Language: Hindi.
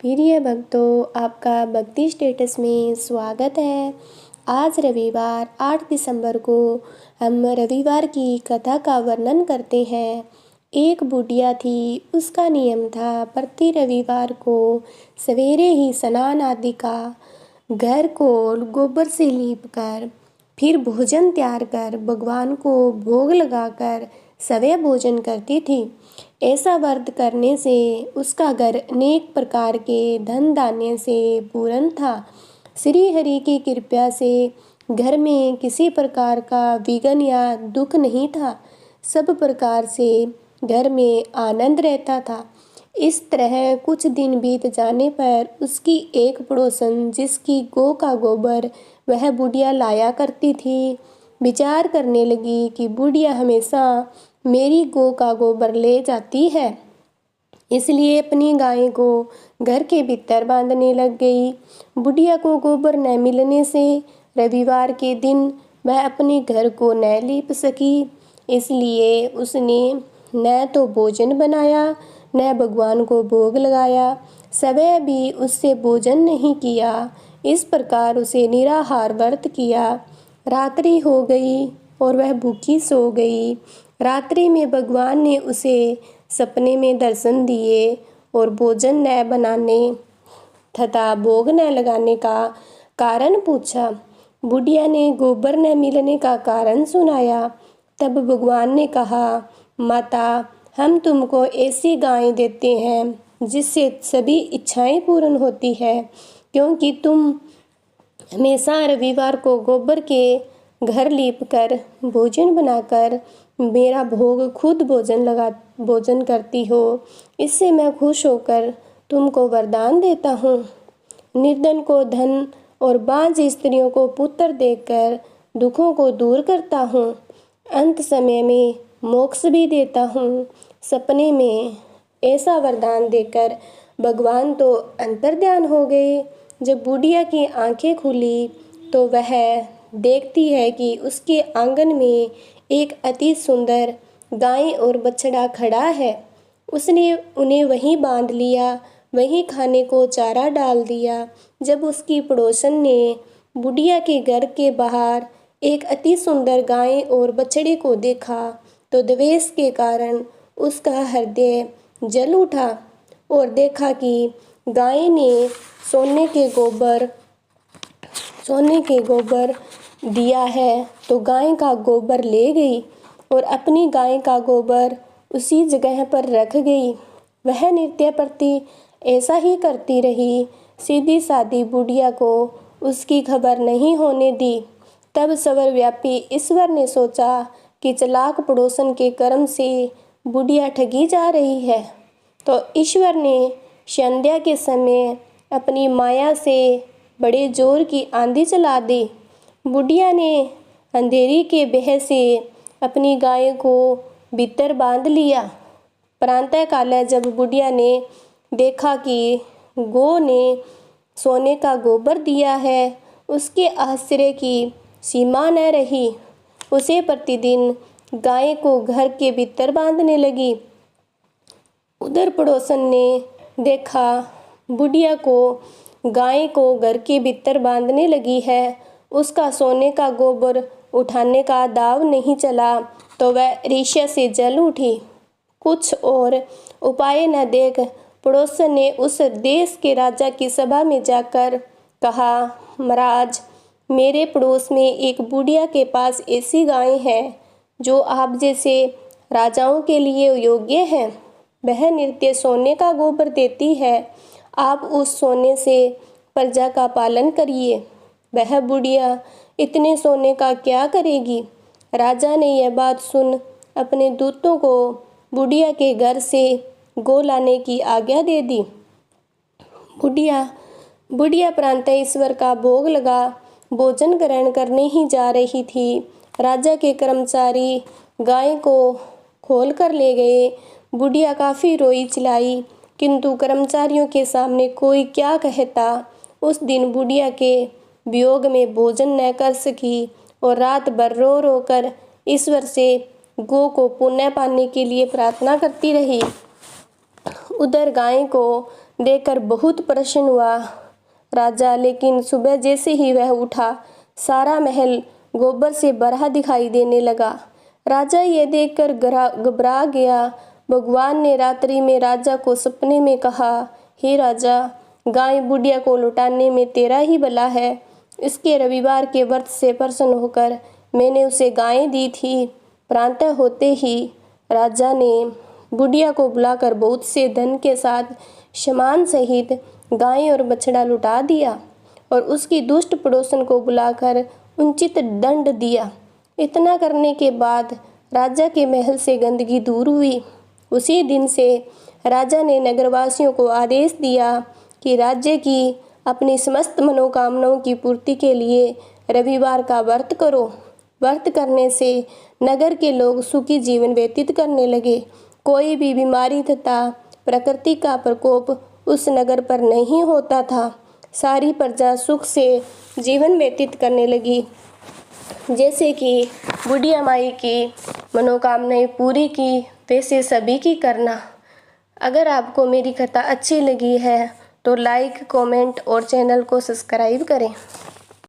प्रिय भक्तों, आपका भक्ति स्टेटस में स्वागत है। आज रविवार 8 दिसंबर को हम रविवार की कथा का वर्णन करते हैं। एक बुढ़िया थी, उसका नियम था प्रति रविवार को सवेरे ही स्नान आदि का घर को गोबर से लीप कर फिर भोजन तैयार कर भगवान को भोग लगाकर सवै भोजन करती थी। ऐसा व्रत करने से उसका घर अनेक प्रकार के धन धान्य से पूर्ण था। श्री हरि की कृपा से घर में किसी प्रकार का विघ्न या दुख नहीं था। सब प्रकार से घर में आनंद रहता था। इस तरह कुछ दिन बीत जाने पर उसकी एक पड़ोसन, जिसकी गौ का गोबर वह बुढ़िया लाया करती थी, विचार करने लगी कि बुढ़िया हमेशा मेरी गौ का गोबर ले जाती है, इसलिए अपनी गाय को घर के भीतर बांधने लग गई। बुढ़िया को गोबर न मिलने से रविवार के दिन वह अपने घर को न लीप सकी, इसलिए उसने न तो भोजन बनाया न भगवान को भोग लगाया। सवै भी उससे भोजन नहीं किया। इस प्रकार उसे निराहार व्रत किया। रात्रि हो गई और वह भूखी सो गई। रात्रि में भगवान ने उसे सपने में दर्शन दिए और भोजन न बनाने तथा भोग न लगाने का कारण पूछा। बुढ़िया ने गोबर न मिलने का कारण सुनाया। तब भगवान ने कहा, माता, हम तुमको ऐसी गाय देते हैं जिससे सभी इच्छाएं पूर्ण होती है, क्योंकि तुम हमेशा रविवार को गोबर के घर लीप कर भोजन बनाकर मेरा भोग खुद भोजन करती हो। इससे मैं खुश होकर तुमको वरदान देता हूँ। निर्धन को धन और बांझ स्त्रियों को पुत्र देकर दुखों को दूर करता हूँ। अंत समय में मोक्ष भी देता हूँ। सपने में ऐसा वरदान देकर भगवान तो अंतर्ध्यान हो गए। जब बुढ़िया की आंखें खुली तो वह देखती है कि उसके आंगन में एक अति सुंदर गाय और बछड़ा खड़ा है। उसने उन्हें वहीं बांध लिया, वहीं खाने को चारा डाल दिया। जब उसकी पड़ोसन ने बुढ़िया के घर के बाहर एक अति सुंदर गाय और बछड़े को देखा तो द्वेष के कारण उसका हृदय जल उठा और देखा कि गाय ने सोने के गोबर दिया है, तो गाय का गोबर ले गई और अपनी गाय का गोबर उसी जगह पर रख गई। वह नित्य प्रति ऐसा ही करती रही। सीधी सादी बुढ़िया को उसकी खबर नहीं होने दी। तब सर्वव्यापी ईश्वर ने सोचा कि चालाक पड़ोसन के कर्म से बुढ़िया ठगी जा रही है, तो ईश्वर ने संध्या के समय अपनी माया से बड़े जोर की आंधी चला दी। बुढ़िया ने अंधेरी के बह से अपनी गाय को भीतर बांध लिया। प्रातः काल जब बुढ़िया ने देखा कि गौ ने सोने का गोबर दिया है, उसके आश्चर्य की सीमा न रही। उसे प्रतिदिन गाय को घर के भीतर बांधने लगी। उधर पड़ोसन ने देखा बुढ़िया को गाय को घर के भीतर बांधने लगी है, उसका सोने का गोबर उठाने का दाव नहीं चला, तो वह ईर्ष्या से जल उठी। कुछ और उपाय न देख पड़ोसन ने उस देश के राजा की सभा में जाकर कहा, महाराज, मेरे पड़ोस में एक बुढ़िया के पास ऐसी गाय है जो आप जैसे राजाओं के लिए योग्य है। वह नित्य सोने का गोबर देती है। आप उस सोने से प्रजा का पालन करिए। वह बुढ़िया इतने सोने का क्या करेगी? राजा ने यह बात सुन अपने दूतों को बुढ़िया के घर से गौ लाने की आज्ञा दे दी। बुढ़िया प्रातः ईश्वर का भोग लगा भोजन ग्रहण करने ही जा रही थी। राजा के कर्मचारी गाय को खोल कर ले गए। बुढ़िया काफ़ी रोई चिल्लाई, किंतु कर्मचारियों के सामने कोई क्या कहता। उस दिन बुढ़िया के वियोग में भोजन न कर सकी और रात भर रो रो कर ईश्वर से गौ को पुण्य पाने के लिए प्रार्थना करती रही। उधर गाय को देखकर बहुत प्रसन्न हुआ राजा। लेकिन सुबह जैसे ही वह उठा, सारा महल गोबर से भरा दिखाई देने लगा। राजा ये देखकर घबरा गया। भगवान ने रात्रि में राजा को सपने में कहा, हे राजा, गाय बुढ़िया को लौटाने में तेरा ही भला है। इसके रविवार के व्रत से प्रसन्न होकर मैंने उसे गायें दी थी। प्रातः होते ही राजा ने बुढ़िया को बुलाकर बहुत से धन के साथ सामान सहित गाय और बछड़ा लुटा दिया और उसकी दुष्ट पड़ोसन को बुलाकर उचित दंड दिया। इतना करने के बाद राजा के महल से गंदगी दूर हुई। उसी दिन से राजा ने नगरवासियों को आदेश दिया कि राज्य की अपनी समस्त मनोकामनाओं की पूर्ति के लिए रविवार का व्रत करो। व्रत करने से नगर के लोग सुखी जीवन व्यतीत करने लगे। कोई भी बीमारी तथा प्रकृति का प्रकोप उस नगर पर नहीं होता था। सारी प्रजा सुख से जीवन व्यतीत करने लगी। जैसे कि बुढ़िया माई की मनोकामनाएं पूरी की, वैसे सभी की करना। अगर आपको मेरी कथा अच्छी लगी है तो लाइक, कमेंट और चैनल को सब्सक्राइब करें।